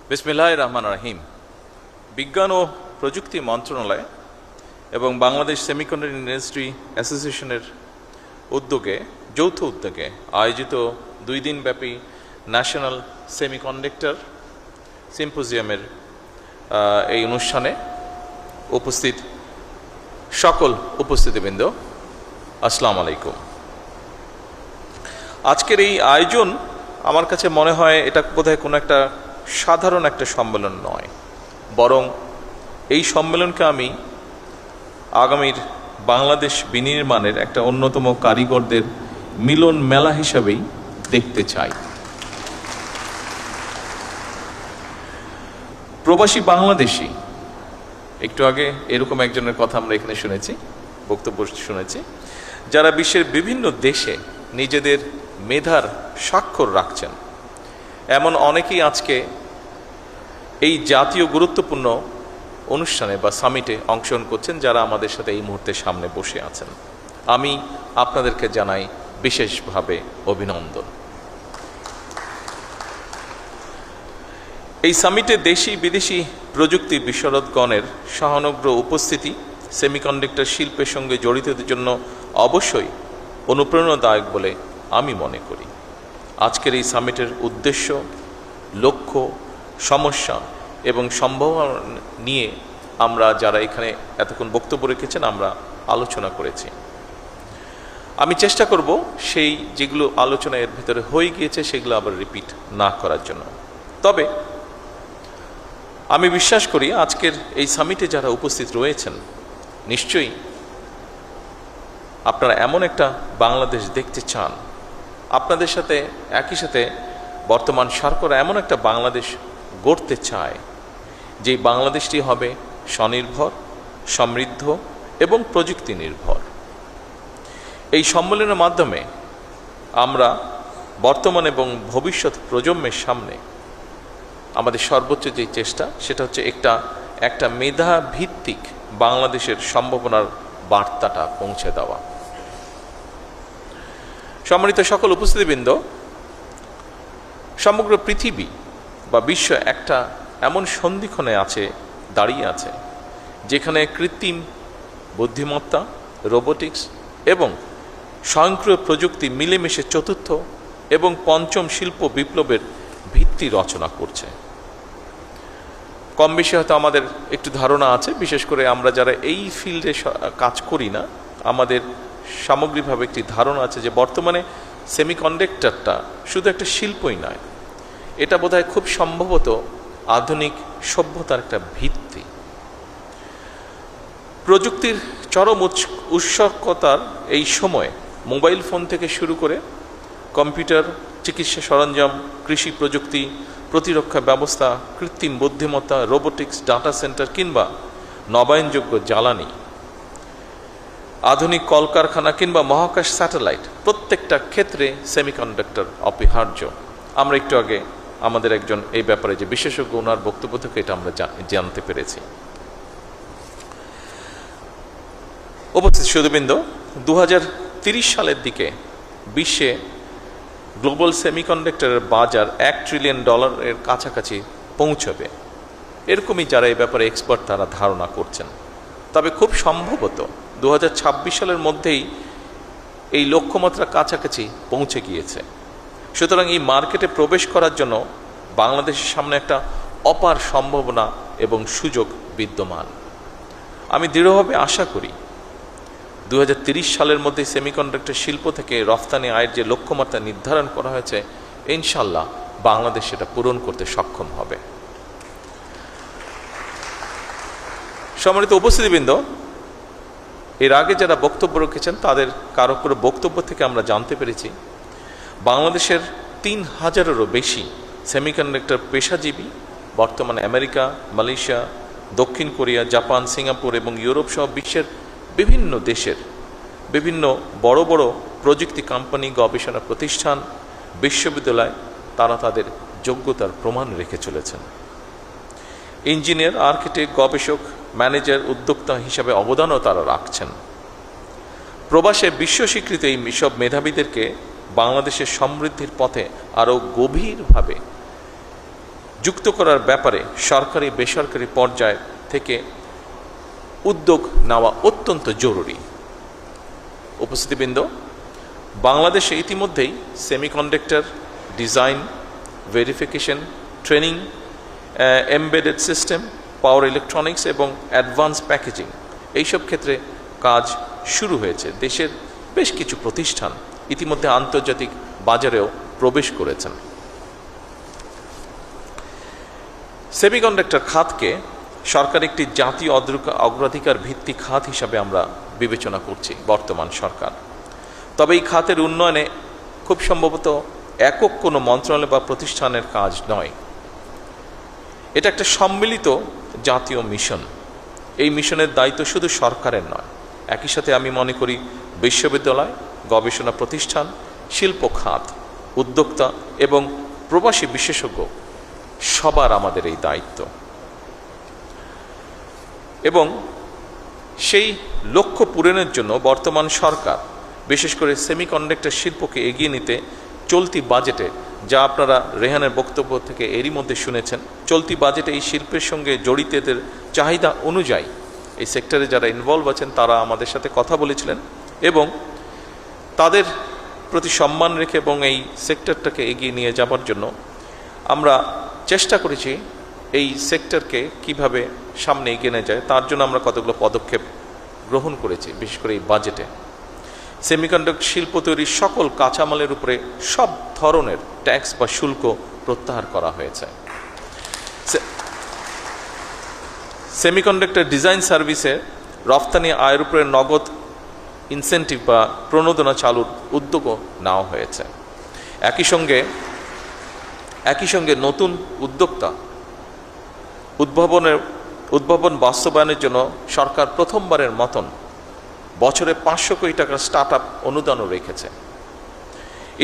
বিসমিল্লাহির রহমানির রহিম। বিজ্ঞান ও প্রযুক্তি মন্ত্রণালয় এবং বাংলাদেশ সেমিকন্ডাক্টর ইন্ডাস্ট্রি অ্যাসোসিয়েশনের যৌথ উদ্যোগে আয়োজিত 2 দিনব্যাপী ন্যাশনাল সেমিকন্ডাক্টর সিম্পোজিয়ামের এই অনুষ্ঠানে উপস্থিত সকল উপস্থিতিবৃন্দ, আসসালামু আলাইকুম। আজকের এই আয়োজন আমার কাছে মনে হয় এটা বোধহয় কোনো একটা সাধারণ একটা সম্মেলন নয়, বরং এই সম্মেলনকে আমি আগামীর বাংলাদেশ বিনির্মাণের একটা অন্যতম কারিগরদের মিলন মেলা হিসাবেই দেখতে চাই। প্রবাসী বাংলাদেশি, একটু আগে এরকম একজনের কথা আমরা এখানে শুনেছি, বক্তব্য শুনেছি, যারা বিশ্বের বিভিন্ন দেশে নিজেদের মেধার স্বাক্ষর রাখছেন, এমন অনেকেই আজকে এই জাতীয় গুরুত্বপূর্ণ অনুষ্ঠানে বা সামিটে অংশগ্রহণ করছেন, যারা আমাদের সাথে এই মুহূর্তে সামনে বসে আছেন। আমি আপনাদেরকে জানাই বিশেষভাবে অভিনন্দন। এই সামিটে দেশি বিদেশি প্রযুক্তি বিশারদগণের সহানুগ্রহ উপস্থিতি সেমিকন্ডাক্টর শিল্পের সঙ্গে জড়িতদের জন্য অবশ্যই অনুপ্রেরণাদায়ক বলে আমি মনে করি। আজকের এই সামিটের উদ্দেশ্য, লক্ষ্য, সমস্যা এবং সম্ভাবনা নিয়ে আমরা যারা এখানে এতক্ষণ বক্তব্য রেখেছেন আমরা আলোচনা করেছি। আমি চেষ্টা করব সেই যেগুলো আলোচনা এর ভিতরে হয়ে গিয়েছে সেগুলো আবার রিপিট না করার জন্য। তবে আমি বিশ্বাস করি আজকের এই সামিটে যারা উপস্থিত রয়েছেন নিশ্চয়ই আপনারা এমন একটা বাংলাদেশ দেখতে চান, আপনাদের সাথে একই সাথে বর্তমান সরকার এমন একটা বাংলাদেশ গড়তে চায় যে বাংলাদেশটি হবে স্বনির্ভর, সমৃদ্ধ এবং প্রযুক্তি নির্ভর। এই সম্মেলনের মাধ্যমে আমরা বর্তমান এবং ভবিষ্যৎ প্রজন্মের সামনে আমাদের সর্বোচ্চ যে চেষ্টা সেটা হচ্ছে একটা মেধা ভিত্তিক বাংলাদেশের সম্ভাবনার বার্তাটা পৌঁছে দেওয়া। সম্মানিত সকল উপস্থিতিবৃন্দ, সমগ্র পৃথিবী বা বিশ্ব একটা এমন সন্ধিক্ষণে দাঁড়িয়ে আছে যেখানে কৃত্রিম বুদ্ধিমত্তা, রোবোটিক্স এবং স্বয়ংক্রিয় প্রযুক্তি মিলেমিশে চতুর্থ এবং পঞ্চম শিল্প বিপ্লবের ভিত্তি রচনা করছে। কম বেশি হয়তো আমাদের একটু ধারণা আছে, বিশেষ করে আমরা যারা এই ফিল্ডে কাজ করি না, আমাদের সামগ্রিকভাবে একটি ধারণা আছে যে বর্তমানে সেমিকন্ডাক্টরটা শুধু একটা শিল্পই নয়, এটা বোধহয় খুব সম্ভবত আধুনিক সভ্যতার একটা ভিত্তি। প্রযুক্তির চরম উৎসকতার এই সময়ে মোবাইল ফোন থেকে শুরু করে কম্পিউটার, চিকিৎসা সরঞ্জাম, কৃষি প্রযুক্তি, প্রতিরক্ষা ব্যবস্থা, কৃত্রিম বুদ্ধিমত্তা, রোবোটিক্স, ডাটা সেন্টার কিংবা নবায়নযোগ্য জ্বালানি, আধুনিক কলকারখানা কিংবা মহাকাশ স্যাটেলাইট, প্রত্যেকটা ক্ষেত্রে সেমিকন্ডাক্টর অপরিহার্য। আমরা একটু আগে আমাদের একজন এই ব্যাপারে যে বিশেষজ্ঞ, ওনার বক্তব্য থেকে এটা আমরা জানতে পেরেছি। উপস্থিত সুধীবৃন্দ, 2030 সালের দিকে বিশ্বে গ্লোবাল সেমিকন্ডাক্টরের বাজার $1 ট্রিলিয়ন কাছাকাছি পৌঁছবে, এরকমই যারা এই ব্যাপারে এক্সপার্ট তারা ধারণা করছেন। তবে খুব সম্ভবত 2026 সালের মধ্যেই এই লক্ষ্যমাত্রা কাছাকাছি পৌঁছে গিয়েছে। সুতরাং এই মার্কেটে প্রবেশ করার জন্য বাংলাদেশের সামনে একটা অপার সম্ভাবনা এবং সুযোগ বিদ্যমান। আমি দৃঢ়ভাবে আশা করি 2030 সালের মধ্যে সেমিকন্ডাক্টর শিল্প থেকে রফতানি আয়ের যে লক্ষ্যমাত্রা নির্ধারণ করা হয়েছে, ইনশাল্লাহ বাংলাদেশ সেটা পূরণ করতে সক্ষম হবে। সম্মানিত উপস্থিতিবৃন্দ, এর আগে যারা বক্তব্য রেখেছেন তাদের কারো কারো বক্তব্য থেকে আমরা জানতে পেরেছি বাংলাদেশের 3000-এরও বেশি সেমিকন্ডাক্টর পেশাজীবী বর্তমানে আমেরিকা, মালয়েশিয়া, দক্ষিণ কোরিয়া, জাপান, সিঙ্গাপুর এবং ইউরোপ সহ বিশ্বের বিভিন্ন দেশের বিভিন্ন বড় বড় প্রযুক্তি কোম্পানি, গবেষণা প্রতিষ্ঠান, বিশ্ববিদ্যালয় তারা তাদের যোগ্যতার প্রমাণ রেখে চলেছেন। ইঞ্জিনিয়ার, আর্কিটেক্ট, গবেষক, ম্যানেজার, উদ্যোক্তা হিসাবে অবদানও তারা রাখছেন। প্রবাসে বিশ্ব স্বীকৃত এই সব মেধাবীদেরকে বাংলাদেশের সমৃদ্ধির পথে আরও গভীরভাবে যুক্ত করার ব্যাপারে সরকারি বেসরকারি পর্যায় থেকে উদ্যোগ নেওয়া অত্যন্ত জরুরি। উপস্থিতিবৃন্দ, বাংলাদেশে ইতিমধ্যেই semiconductor design, verification, training, embedded system, power electronics এবং অ্যাডভান্স প্যাকেজিং এইসব ক্ষেত্রে কাজ শুরু হয়েছে। দেশের বেশ কিছু প্রতিষ্ঠান ইতিমধ্যে আন্তর্জাতিক বাজারেও প্রবেশ করেছেন। সেমিকন্ডাক্টর খাতকে সরকার একটি জাতীয় অগ্রাধিকার ভিত্তিক খাত হিসাবে আমরা বিবেচনা করছি বর্তমান সরকার। তবে এই খাতের উন্নয়নে খুব সম্ভবত একক কোনো মন্ত্রণালয় বা প্রতিষ্ঠানের কাজ নয়, এটা একটা সম্মিলিত জাতীয় মিশন। এই মিশনের দায়িত্ব শুধু সরকারের নয়, একই সাথে আমি মনে করি বিশ্ববিদ্যালয়, গবেষণা প্রতিষ্ঠান, শিল্প খাত, উদ্যোক্তা এবং প্রবাসী বিশেষজ্ঞ সবার আমাদের এই দায়িত্ব। এবং সেই লক্ষ্য পূরণের জন্য বর্তমান সরকার বিশেষ করে সেমিকন্ডাক্টর শিল্পকে এগিয়ে নিতে চলতি বাজেটে, যা আপনারা রেহানের বক্তব্য থেকে এরই মধ্যে শুনেছেন, চলতি বাজেটে এই শিল্পের সঙ্গে জড়িতদের চাহিদা অনুযায়ী এই সেক্টরে যারা ইনভলভ আছেন তারা আমাদের সাথে কথা বলেছিলেন এবং তাদের প্রতি সম্মান রেখে এবং এই সেক্টরটাকে এগিয়ে নিয়ে যাবার জন্য আমরা চেষ্টা করেছি এই সেক্টরকে কিভাবে সামনে এগিয়ে নিয়ে যায় তার জন্য আমরা কতগুলো পদক্ষেপ গ্রহণ করেছি। বিশেষ করে এই বাজেটে সেমিকন্ডাক্টর শিল্প তৈরির সকল কাঁচামালের উপরে সব ধরনের ট্যাক্স বা শুল্ক প্রত্যাহার করা হয়েছে। সেমিকন্ডাক্টর ডিজাইন সার্ভিসে রফতানি আয়ের উপরে নগদ ইনসেন্টিভ বা প্রণোদনা চালুর উদ্যোগও নেওয়া হয়েছে। একই সঙ্গে নতুন উদ্যোক্তা উদ্ভাবন বাস্তবায়নের জন্য সরকার প্রথমবারের মতন বছরে 500 কোটি টাকার স্টার্ট আপ অনুদানও রেখেছে।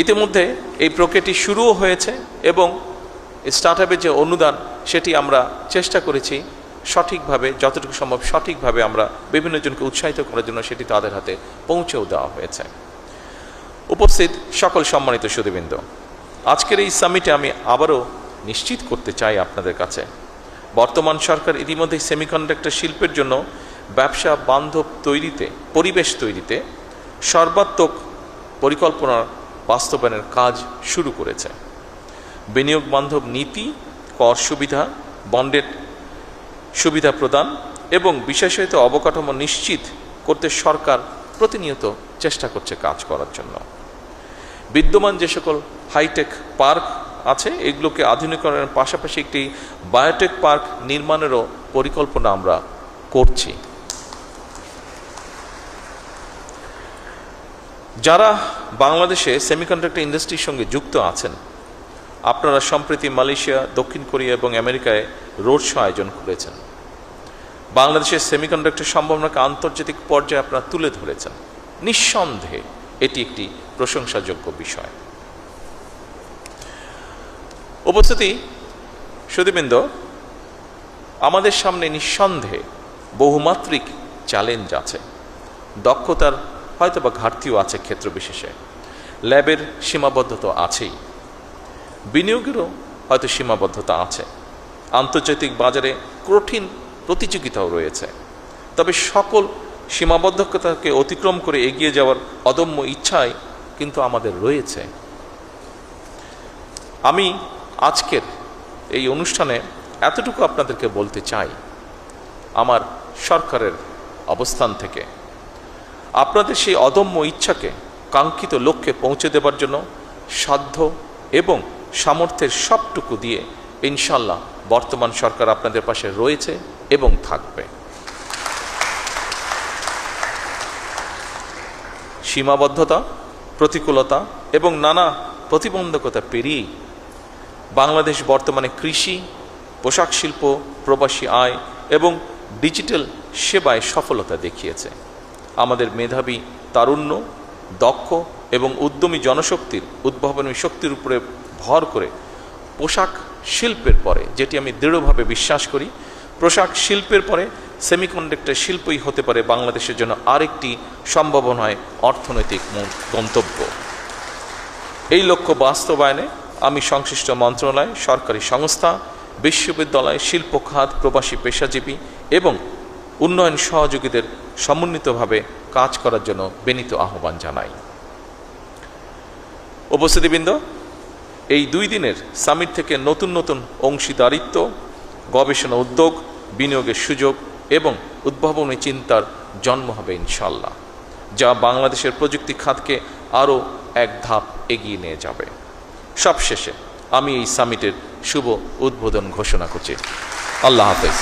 ইতিমধ্যে এই প্রক্রিয়াটি শুরুও হয়েছে এবং স্টার্ট আপের যে অনুদান সেটি আমরা চেষ্টা করেছি সঠিকভাবে, যতটুকু সম্ভব সঠিকভাবে আমরা বিভিন্ন জনকে উৎসাহিত করার জন্য সেটি তাদের হাতে পৌঁছেও দেওয়া হয়েছে। উপস্থিত সকল সম্মানিত সুধীবৃন্দ, আজকের এই সামিটে আমি আবারও নিশ্চিত করতে চাই আপনাদের কাছে, বর্তমান সরকার ইতিমধ্যে সেমিকন্ডাক্টর শিল্পের জন্য ব্যবসা বান্ধব পরিবেশ তৈরিতে সর্বাত্মক পরিকল্পনার বাস্তবায়নের কাজ শুরু করেছে। বিনিয়োগ বান্ধব নীতি, কর সুবিধা, বন্ডের সুবিধা প্রদান এবং বিশেষায়িত অবকাঠামো নিশ্চিত করতে সরকার প্রতিনিয়ত চেষ্টা করছে কাজ করার জন্য। বিদ্যমান যে সকল হাইটেক পার্ক আছে এগুলোকে আধুনিকরণের পাশাপাশি একটি বায়োটেক পার্ক নির্মাণেরও পরিকল্পনা আমরা করছি। যারা বাংলাদেশে সেমিকন্ডাক্টর ইন্ডাস্ট্রির সঙ্গে যুক্ত আছেন, আপনারা সম্প্রতি মালয়েশিয়া, দক্ষিণ কোরিয়া এবং আমেরিকায় রোড শো আয়োজন করেছেন। বাংলাদেশের সেমিকন্ডাক্টর সম্ভাবনাকে আন্তর্জাতিক পর্যায়ে আপনারা তুলে ধরেছেন। নিঃসন্দেহে এটি একটি প্রশংসাযোগ্য বিষয়। উপস্থিতি সুধীবৃন্দ, আমাদের সামনে নিঃসন্দেহে বহুমাত্রিক চ্যালেঞ্জ আছে। দক্ষতার হয়তোবা ঘাটতিও আছে ক্ষেত্র বিশেষে, ল্যাবের সীমাবদ্ধতা আছেই, বিনিয়োগেরও হয়তো সীমাবদ্ধতা আছে, আন্তর্জাতিক বাজারে কঠিন প্রতিযোগিতাও রয়েছে। তবে সকল সীমাবদ্ধতাকে অতিক্রম করে এগিয়ে যাওয়ার অদম্য ইচ্ছাই কিন্তু আমাদের রয়েছে। আমি আজকের এই অনুষ্ঠানে এতটুকু আপনাদেরকে বলতে চাই, আমার সরকারের অবস্থান থেকে আপনাদের সেই অদম্য ইচ্ছাকে কাঙ্ক্ষিত লক্ষ্যে পৌঁছে দেবার জন্য সাধ্য এবং সামর্থ্যের সবটুকু দিয়ে ইনশাল্লাহ বর্তমান সরকার আপনাদের পাশে রয়েছে এবং থাকবে। সীমাবদ্ধতা, প্রতিকূলতা এবং নানা প্রতিবন্ধকতা পেরিয়েই বাংলাদেশ বর্তমানে কৃষি, পোশাক শিল্প, প্রবাসী আয় এবং ডিজিটাল সেবায় সফলতা দেখিয়েছে। আমাদের মেধাবী, তারুণ্য, দক্ষ এবং উদ্যমী জনশক্তির উদ্ভাবনী শক্তির উপরে ভর করে পোশাক শিল্পের পরে, যেটি আমি দৃঢ়ভাবে বিশ্বাস করি, পোশাক শিল্পের পরে সেমিকন্ডাক্টর শিল্পই হতে পারে বাংলাদেশের জন্য আরেকটি সম্ভাবনায় অর্থনৈতিক গন্তব্য। এই লক্ষ্য বাস্তবায়নে আমি সংশ্লিষ্ট মন্ত্রণালয়, সরকারি সংস্থা বিশ্ববিদ্যালয়, শিল্প খাত, প্রবাসী পেশাজীবী এবং উন্নয়ন সহযোগীদের সমন্বিতভাবে কাজ করার জন্য বিনীত আহ্বান জানাই। উপস্থিতিবৃন্দ, এই 2 দিনের সামিট থেকে নতুন নতুন অংশীদারিত্ব, গবেষণা উদ্যোগ, বিনিয়োগের সুযোগ এবং উদ্ভাবনী চিন্তার জন্ম হবে ইনশাল্লাহ, যা বাংলাদেশের প্রযুক্তি খাতকে আরও এক ধাপ এগিয়ে নিয়ে যাবে। সবশেষে আমি এই সামিটের শুভ উদ্বোধন ঘোষণা করছি। আল্লাহ হাফেজ।